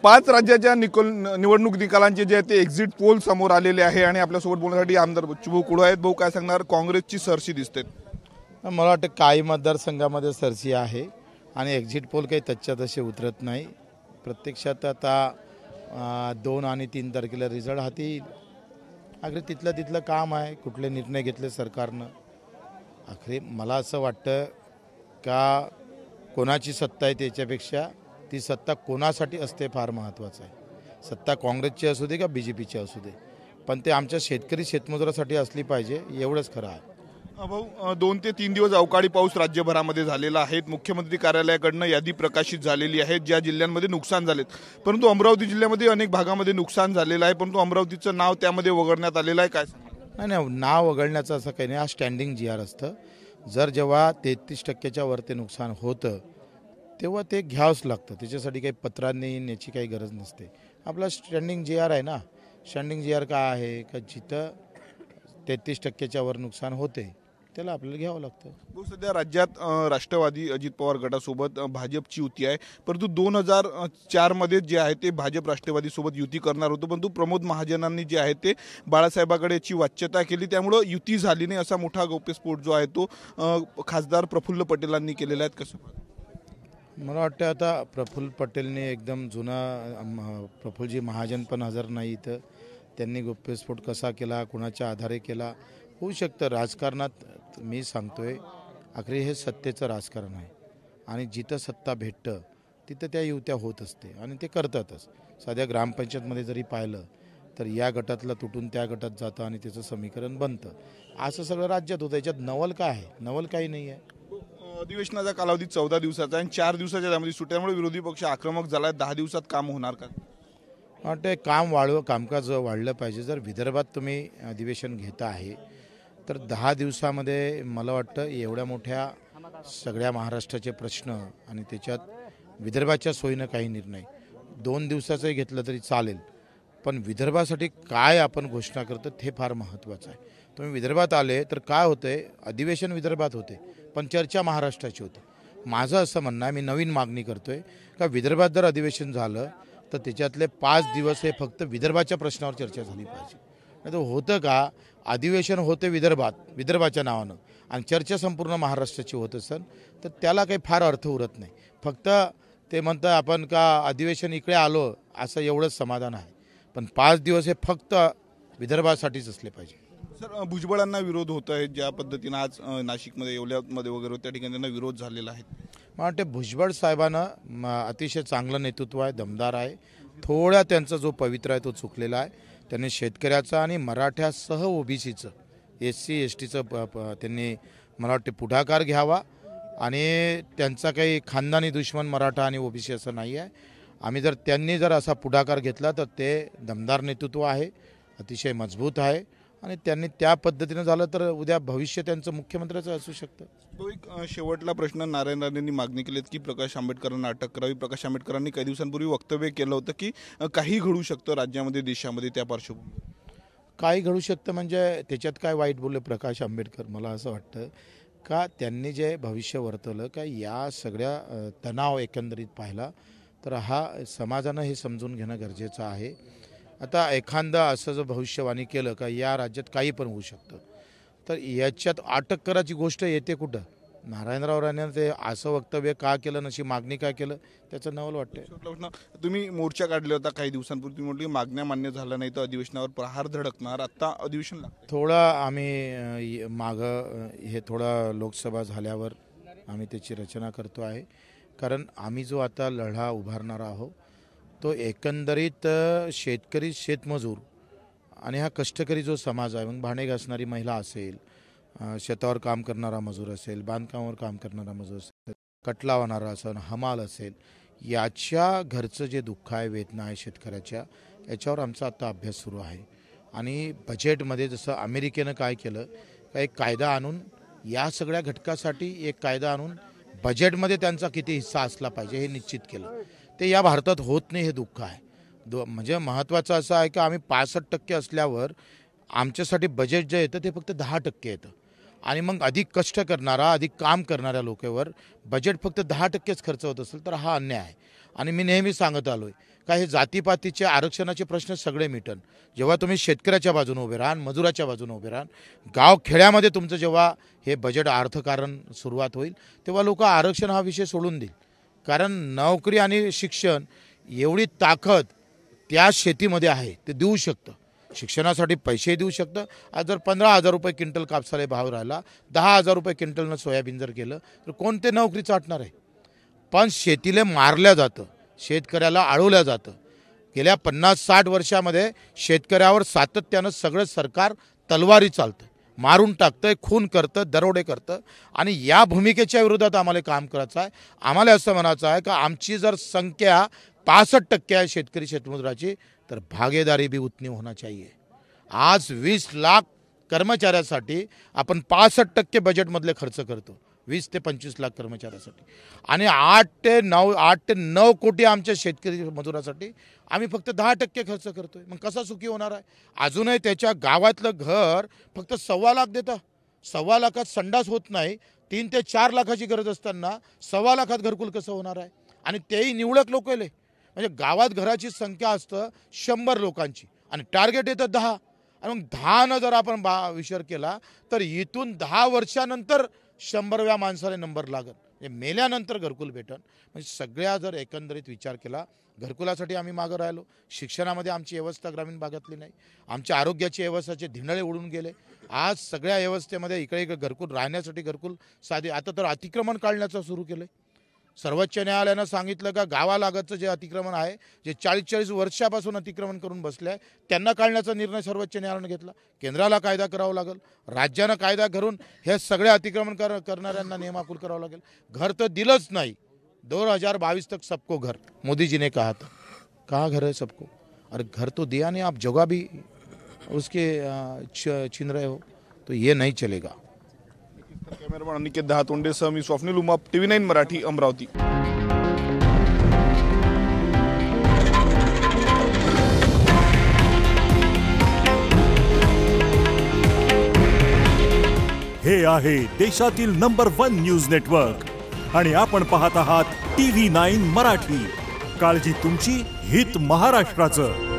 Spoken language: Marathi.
पाच राज्याच्या निवडणूक निकालांचे जे ते एक्झिट पोल समोर आलेले आहे आणि आपल्यासोबत बोलण्यासाठी आमदार बच्चूभाऊ कडू आहेत। भाऊ, काय सांगणार? काँग्रेसची सरशी दिसते। मला वाटतं काही मतदारसंघामध्ये सरशी आहे आणि एक्झिट पोल काही तच्च्या तसे उतरत नाही। प्रत्यक्षात आता 2 आणि 3 तारखेला रिझल्ट हाती येईल। अगदी तिथलं काम आहे, कुठले निर्णय घेतले सरकारनं। आखरी मला असं वाटतं का कोणाची सत्ता आहे त्याच्यापेक्षा ती सत्ता कोणासाठी असते फार महत्त्वाचं आहे। सत्ता काँग्रेसची असू दे का बीजेपीची असू दे, पण ते आमच्या शेतकरी शेतमजुरासाठी असली पाहिजे, एवढंच खरं आहे। भाऊ, 2 ते 3 दिवस अवकाळी पाऊस राज्यभरामध्ये झालेला आहे। मुख्यमंत्री कार्यालयाकडून यादी प्रकाशित झालेली आहे ज्या जिल्ह्यांमध्ये नुकसान झालेत, परंतु अमरावती जिल्ह्यामध्ये अनेक भागामध्ये नुकसान झालेलं आहे, परंतु अमरावतीचं नाव त्यामध्ये वगळण्यात आलेलं आहे। काय सांगणार? नाही, नाव वगळण्याचं असं काही नाही। हा स्टँडिंग जी आर असतं। जर जेव्हा 33% वर ते नुकसान होतं तेव्हा ते घ्यावंच लागतं। त्याच्यासाठी काही पत्रांनी याची काही गरज नसते। आपला स्टँडिंग जी आर आहे ना। स्टँडिंग जी आर काय आहे का जिथं 33% वर नुकसान होते त्याला आपल्याला घ्यावं लागतं। सध्या राज्यात राष्ट्रवादी अजित पवार गटासोबत भाजपची युती आहे, परंतु 2004 मध्ये जे आहे ते भाजप राष्ट्रवादी सोबत युती करणार होतं, परंतु प्रमोद महाजनांनी जे आहे ते बाळासाहेबांकडे याची वाच्यता केली, त्यामुळे युती झाली नाही। असा मोठा गौप्यस्फोट जो आहे तो खासदार प्रफुल्ल पटेलांनी केलेला आहे। कसं मला वाटतं आता प्रफुल्ल पटेलने एकदम जुना प्रफुल्लजी महाजन पण हजर नाही इथं। त्यांनी गौप्यस्फोट कसा केला, कुणाच्या आधारे केला, होऊ शकतं। राजकारणात मी सांगतोय आखरी हे सत्तेचं राजकारण आहे आणि जिथं सत्ता भेटतं तिथं त्या युत्या होत असते आणि ते करतातच। साध्या ग्रामपंचायतमध्ये जरी पाहिलं तर या गटातला तुटून त्या गटात जातं आणि त्याचं समीकरण बनतं। असं सगळं राज्यात होतं। याच्यात नवल काय आहे? नवल काही नाही आहे। अधिवेशनाचा कालावधी 14 दिवसाचा आणि 4 दिवसाच्या त्यामध्ये सुट्ट्यामुळे विरोधी पक्ष आक्रमक झाला। 10 दिवसात काम होणार का? वाटते कामकाज वाढलं पाहिजे। जर विदर्भात तुम्ही अधिवेशन घेता आहे तर 10 दिवसामध्ये मला वाटतं एवढ्या मोठ्या सगळ्या महाराष्ट्राचे प्रश्न आणि त्याच्यात विदर्भाच्या सोयीनं काही निर्णय 2 दिवसाचंही घेतलं तरी चालेल, पण विदर्भासाठी काय आपण घोषणा करतो ते फार महत्त्वाचं आहे। तुम्ही विदर्भात आले तर काय होतंय, अधिवेशन विदर्भात होते पण चर्चा महाराष्ट्राची होते। माझं असं म्हणणं आहे, मी नवीन मागणी करतोय का विदर्भात जर अधिवेशन झालं तर त्याच्यातले 5 दिवस हे फक्त विदर्भाच्या प्रश्नावर चर्चा झाली पाहिजे। नाही तर होतं का, अधिवेशन होते विदर्भाच्या नावानं आणि चर्चा संपूर्ण महाराष्ट्राची होत असेल तर त्याला काही फार अर्थ उरत नाही। फक्त ते म्हणतं आपण का अधिवेशन इकडे आलो असं एवढंच समाधान आहे, पण 5 दिवस हे फक्त विदर्भासाठीच असले पाहिजे। सर, भुजबळांना विरोध होत आहे ज्या पद्धतीनं आज नाशिकमध्ये येवल्यामध्ये वगैरे त्या ठिकाणी त्यांना विरोध झालेला आहे। मला वाटते भुजबळ साहेबांना अतिशय चांगलं नेतृत्व आहे, दमदार आहे। थोडा त्यांचा जो पवित्र आहे तो चुकलेला आहे। त्यांनी शेतकऱ्याचा आणि मराठ्यासह ओबीसीचं SC STचं त्यांनी मला वाटते पुढाकार घ्यावा आणि त्यांचा काही खानदानी दुश्मन मराठा आणि ओबीसी असं नाही आहे। त्यांनी जर असा पुढाकार घेतला तर ते दमदार नेतृत्व आहे, अतिशय मजबूत आहे आणि त्यांनी त्या पद्धतीनं झालं तर उद्या भविष्य त्यांचं मुख्यमंत्र्याचं असू शकतं। तो एक शेवटला प्रश्न, नारायण राणेंनी मागणी केली की प्रकाश आंबेडकरांना अटक करावी। प्रकाश आंबेडकरांनी काही दिवसांपूर्वी वक्तव्य केलं होतं की काही घडू शकतं राज्यामध्ये देशामध्ये, त्या पार्श्वभूमीवर काही घडू शकतं म्हणजे त्याच्यात काय वाईट बोलले प्रकाश आंबेडकर? मला असं वाटतं का त्यांनी जे भविष्य वर्तवलं का या सगळ्या तणाव एकंदरीत पाहिला तर हा समाजानं हे समजून घेणं गरजेचं आहे। आता एखादं असं जर भविष्यवाणी केलं का या राज्यात काही पण होऊ शकतं तर याच्यात अटक करायची गोष्ट येते कुठं? नारायणराव राणेंनी ते असं वक्तव्य का केलं, नशी मागणी काय केलं, त्याचं नवल वाटतंय। तुम्ही मोर्चा काढला होता काही दिवसांपूर्वी, तुम्ही म्हटली मागण्या मान्य झाल्या नाही तर अधिवेशनावर प्रहार धडकणार, आता अधिवेशन लागतं। थोडा आम्ही मागं हे थोडा लोकसभा झाल्यावर आम्ही त्याची रचना करतो आहे, कारण आम्ही जो आता लढा उभारणार आहोत तो एकंदरीत शेतकरी शेतमजूर आणि हा कष्टकरी जो समाज आहे, मग भांडे घासणारी महिला असेल, शेतावर काम करणारा मजूर असेल, बांधकामावर काम करणारा मजूर असेल, कटला होणारा असेल, हमाल असेल, याच्या घरचं जे दुःख आहे, वेदना आहे शेतकऱ्याच्या, याच्यावर आमचा आता अभ्यास सुरू आहे। आणि बजेटमध्ये जसं अमेरिकेनं काय केलं का एक कायदा आणून या सगळ्या घटकासाठी एक कायदा आणून बजेटमध्ये त्यांचा किती हिस्सा असला पाहिजे हे निश्चित केलं। ते या भारतात होत नाही, हे दुःख आहे। म्हणजे महत्त्वाचं असं आहे की आम्ही 65% असल्यावर आमच्यासाठी बजेट जे येतं ते फक्त 10% येतं आणि मग अधिक कष्ट करणारा, अधिक काम करणाऱ्या लोकांवर बजेट फक्त 10%च खर्च होत असेल तर हा अन्याय आहे। आणि मी नेहमी सांगत आलो आहे का हे जातीपातीचे आरक्षणाचे प्रश्न सगळे मिटन. जेव्हा तुम्ही शेतकऱ्याच्या बाजूने उभे राहाल, मजुराच्या बाजूने उभे राहाल, गाव खेड्यामध्ये तुमचं जेव्हा हे बजेट अर्थकारण सुरुवात होईल तेव्हा लोक आरक्षण हा विषय सोडून देईल. कारण नोकरी आणि शिक्षण एवढी ताकद त्या शेतीमध्ये आहे, ते देऊ शकतं. शिक्षणासाठी पैसे देऊ शकतं. आज जर 15,000 रुपये क्विंटल कापसाला भाव राहिला, 10,000 रुपये क्विंटलनं सोयाबीन जर केलं तर कोणते नोकरी चाटणार आहे. पण शेतीला मारल्या जातं, शेतकऱ्याला आळवल्या जातं. गेल्या 50-60 वर्षामध्ये शेतकऱ्यावर सातत्यानं सगळं सरकार तलवारी चालतं, मारून टाकतं, खून करतं, दरोडे करतं. आणि या भूमिकेच्या विरोधात आम्हाला काम करायचं आहे. आम्हाला असं म्हणायचं आहे का आमची जर संख्या 65% आहे शेतकरी शेतमजुराची, तर भागीदारी भी उतनी होना चाहिए. आज 20 लाख कर्मचाऱ्यासाठी आपण 65% बजेटमधले खर्च करतो, 20 ते 25 लाख कर्मचाऱ्यासाठी. आणि 8 ते 9 कोटी आमच्या शेतकरी मजुरासाठी आम्ही फक्त 10% खर्च करतोय. मग कसा सुखी होणार आहे. अजूनही त्याच्या गावातलं घर फक्त 1.25 लाख देता. 1.25 लाखात संडास होत नाही. 3 ते 4 लाखाची गरज असताना 1.25 लाखात घरकुल कसं होणार आहे. आणि तेही निवडक लोक आहे. म्हणजे गावात घराची संख्या असतं 100 लोकांची आणि टार्गेट येतं 10. आणि मग 10 जर आपण विचार केला तर इथून 10 वर्षानंतर 100व्या माणसाला नंबर लागल. म्हणजे मेल्यानंतर घरकुल भेटन. म्हणजे सगळ्या जर एकंदरीत विचार केला, घरकुलासाठी आम्ही मागं राहिलो. शिक्षणामध्ये आमची व्यवस्था ग्रामीण भागातली नाही. आमच्या आरोग्याची व्यवस्थाचे धिंडळे उडून गेले. आज सगळ्या व्यवस्थेमध्ये इकडे घरकुल राहण्यासाठी घरकुल साधे. आता तर अतिक्रमण काढण्याचं सुरू केलं. सर्वोच्च न्यायालयानं सांगितलं का गावालागतचं जे अतिक्रमण आहे, जे 40-40 वर्षापासून अतिक्रमण करून बसले आहे, त्यांना काढण्याचा निर्णय सर्वोच्च न्यायालयानं घेतला. केंद्राला कायदा करावा लागेल, राज्यानं कायदा करून हे सगळे अतिक्रमण करणाऱ्यांना नियमाकुल करावं लागेल. घर तर दिलंच नाही. 2022 तक सबको घर, मोदी जी ने कहा था. कहाँ घर है सबको. अरे घर तो दिया नहीं, आप जगह भी उसके छीन रहे हो, तो ये नहीं चलेगा. कॅमेरामॅन अनिकेत दहातोंडेसह मी स्वप्नील उमाप, TV9 मराठी, अमरावती. हे आहे देशातील नंबर 1 न्यूज नेटवर्क आणि आपण पाहत आहात TV9 मराठी. काळजी तुमची, हित महाराष्ट्राचं.